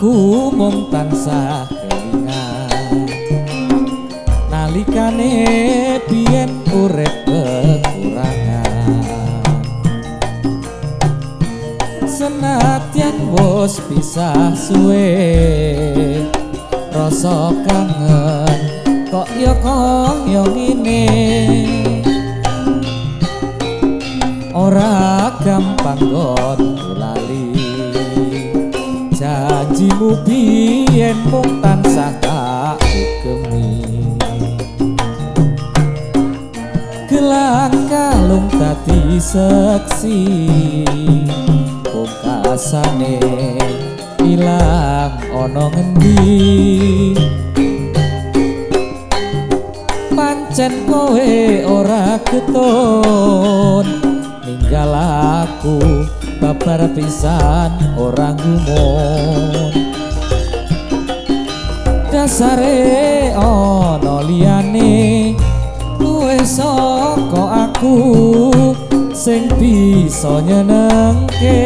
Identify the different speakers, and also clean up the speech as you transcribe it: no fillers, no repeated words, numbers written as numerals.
Speaker 1: aku mung tansah kelingan nalikane biyen urip kekurangan senadyan wis pisah suwe rasa kangen kok ya kaya ngene ora gampang kon lali janjimu biyen mung tansah tak ugemi gelang kalung dadi seksi pungkasane ilang ana ngendi pancen kowe ora getun ninggal aku babar pisan ora gumun dasare ana liyane luwe saka aku sing bisa nyenengke